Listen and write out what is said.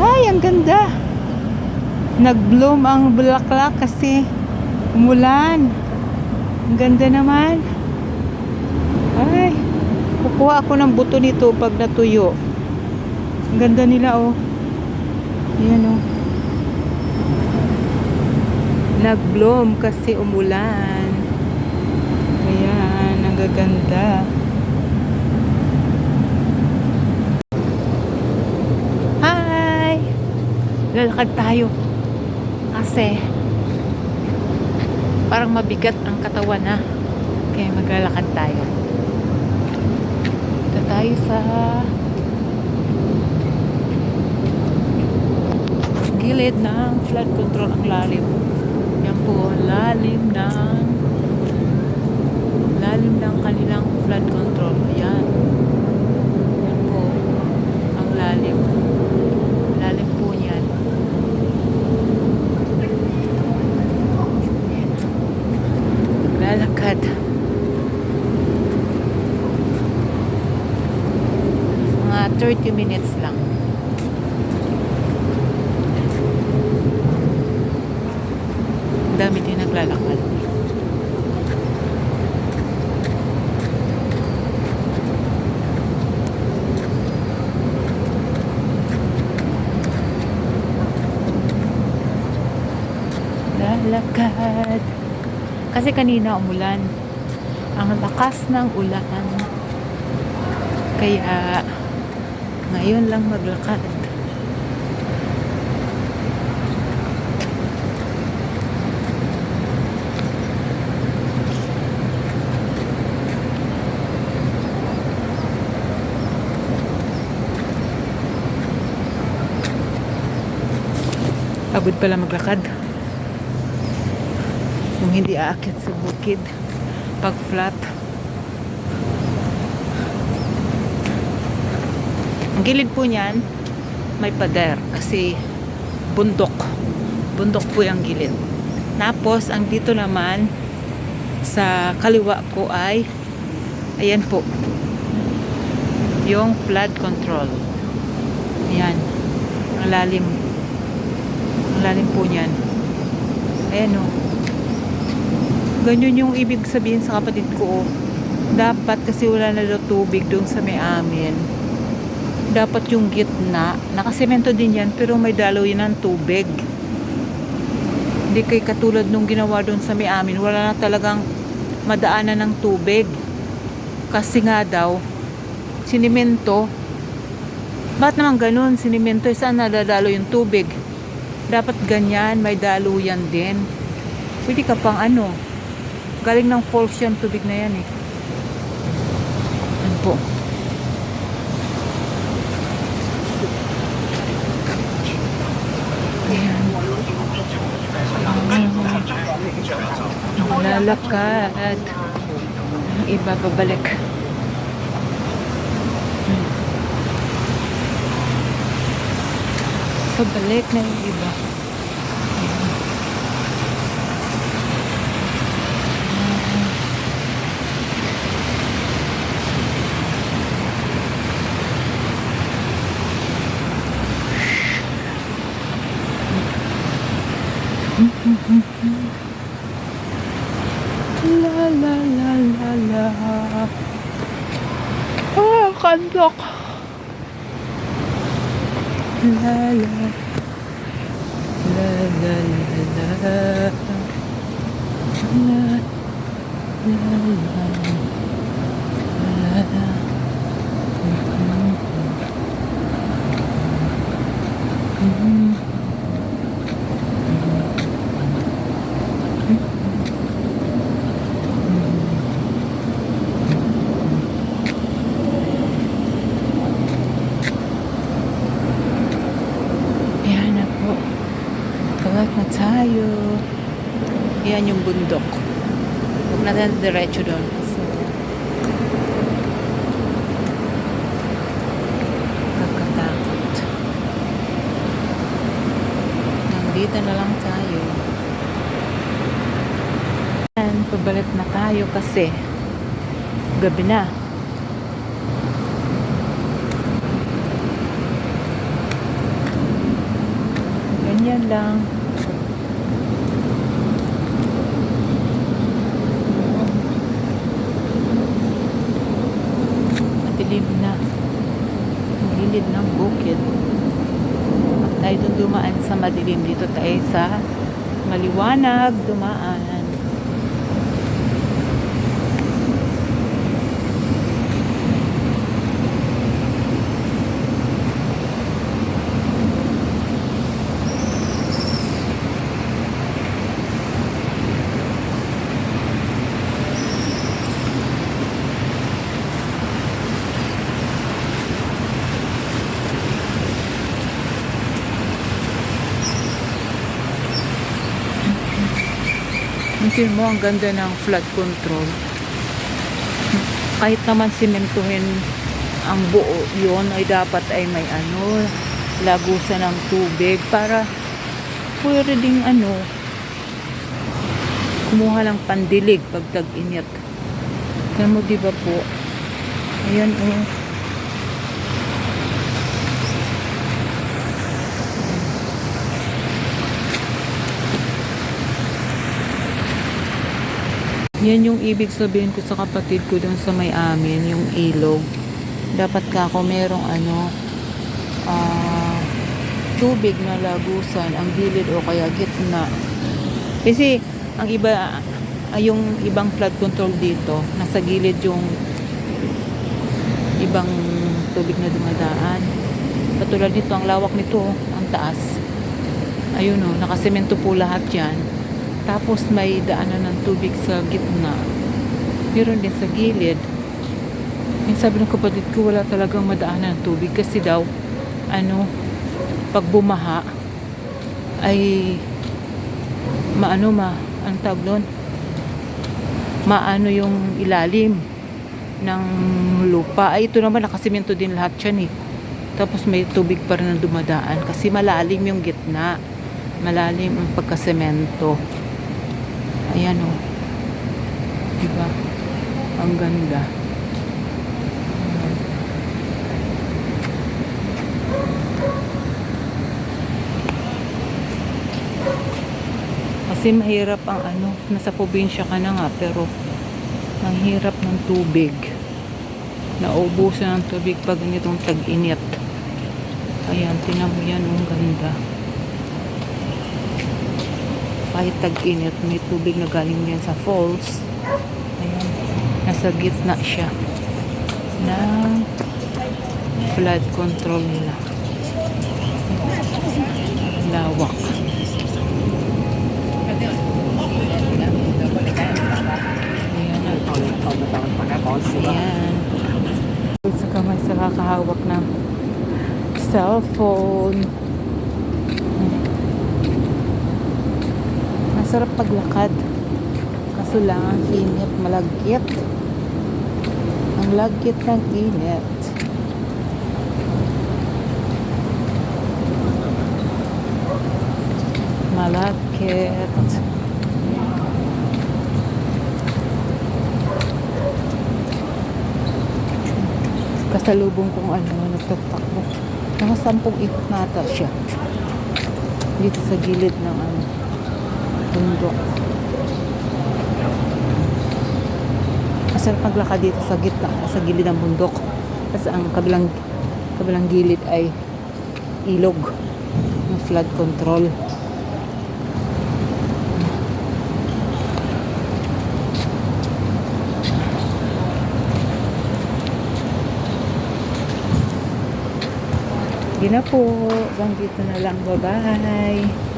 Ay, ang ganda. Nag-bloom ang bulaklak kasi umulan. Ang ganda naman. Ay, kukuha ako ng buto nito pag natuyo. Ang ganda nila, oh. Ayan, oh. Nag-bloom kasi umulan. Ayan, ang gaganda. Hi! Lalakad tayo. Kasi parang mabigat ang katawan na. Kaya maglalakad tayo. Ito tayo sa gilid ng flood control. Ang lalim. Yan po, lalim ng kanilang flood control. Ayan. Yan po. Ang lalim. Lalim po yan. Naglalakad. Mga 30 minutes lang. Dami din naglalakad. Lalakad. Kasi kanina umulan. Ang lakas ng ulan. Kaya ngayon lang maglakad. Pagod pala maglakad. Kung hindi aakyat sa bukid pag flat. Ang gilid po niyan may pader kasi bundok po yung gilid. Tapos ang dito naman sa kaliwa ko ay ayan po yung flood control. Ayan ang lalim po niyan. Ayan o. Ganyan yung ibig sabihin sa kapatid ko. Dapat kasi wala na daw tubig doon sa may amin. Dapat yung gitna. Nakasemento din yan pero may dalaw yun ng tubig. Hindi kay katulad nung ginawa doon sa may amin. Wala na talagang madaanan ng tubig. Kasi nga daw sinimento. Bakit naman ganun? Sinimento saan nadadalo yung tubig? Dapat ganyan, may daluyan din. Pwede ka pang ano, galing ng falls yung tubig na yan eh. Ano po? Ayan. Lalakad. Ang iba babalik. Pabalik na yung iba. La la la la la. Ah, kanlok. La la la la la la la la. Yan na po. Kawat na tayo. Yan yung bundok. Huwag natin diretso doon. So, kakatakot. Nandito na lang tayo. Yan, pabalik na tayo kasi gabi na. Ganyan lang. Madilim na. Ang gilid ng bukid. Huwag tayo dun dumaan sa madilim. Dito tayo sa maliwanag dumaan. Tingnan mo, ang ganda ng flood control. Kahit naman simentuhin ang buo yon ay dapat ay may lagusan ng tubig para pwede ding kumuha lang pandilig pag tag-init. Tingnan mo, diba po? Ayan Yan yung ibig sabihin ko sa kapatid ko dun sa may amin, yung ilog. Dapat kako merong tubig na lagusan ang gilid o kaya gitna. Kasi ang iba, yung ibang flood control dito, nasa gilid yung ibang tubig na dumadaan. Katulad nito, ang lawak nito, ang taas. Ayun nakasemento po lahat yan. Tapos may daanan ng tubig sa gitna. Meron din sa gilid. Yung sabi ng kapatid ko, wala talagang madaanan ng tubig kasi daw, pag bumaha, ay ang tawag doon? Maano yung ilalim ng lupa. Ay, ito naman, nakasemento din lahat yan eh. Tapos may tubig pa rin na dumadaan kasi malalim yung gitna. Malalim ang pagkasemento. Ayan diba? Ang ganda. Kasi mahirap ang nasa probinsya ka na nga, pero ang hirap ng tubig. Nauubusan ng tubig pag ganitong tag-init. Ayan, tingnan mo yan, ang ganda. Kahit tag-init, may tubig na galing yan sa falls. Ayan, nasa gitna siya ng flood control nila. Lawak. Ayan. Sa kamay sa kakahawak ng cellphone. Masarap paglakad. Kaso lang ang init, malagkit. Ang lagkit ng init. Malagkit. Kasalubong kong nagtatakbo. Mga 10 ikot na ata siya. Dito sa gilid ng bundok. Masarap maglakad dito sa gitna, sa gilid ng bundok. Kasi ang kabilang gilid ay ilog ng flood control. Sige na po. Hanggang dito na lang. Bye-bye.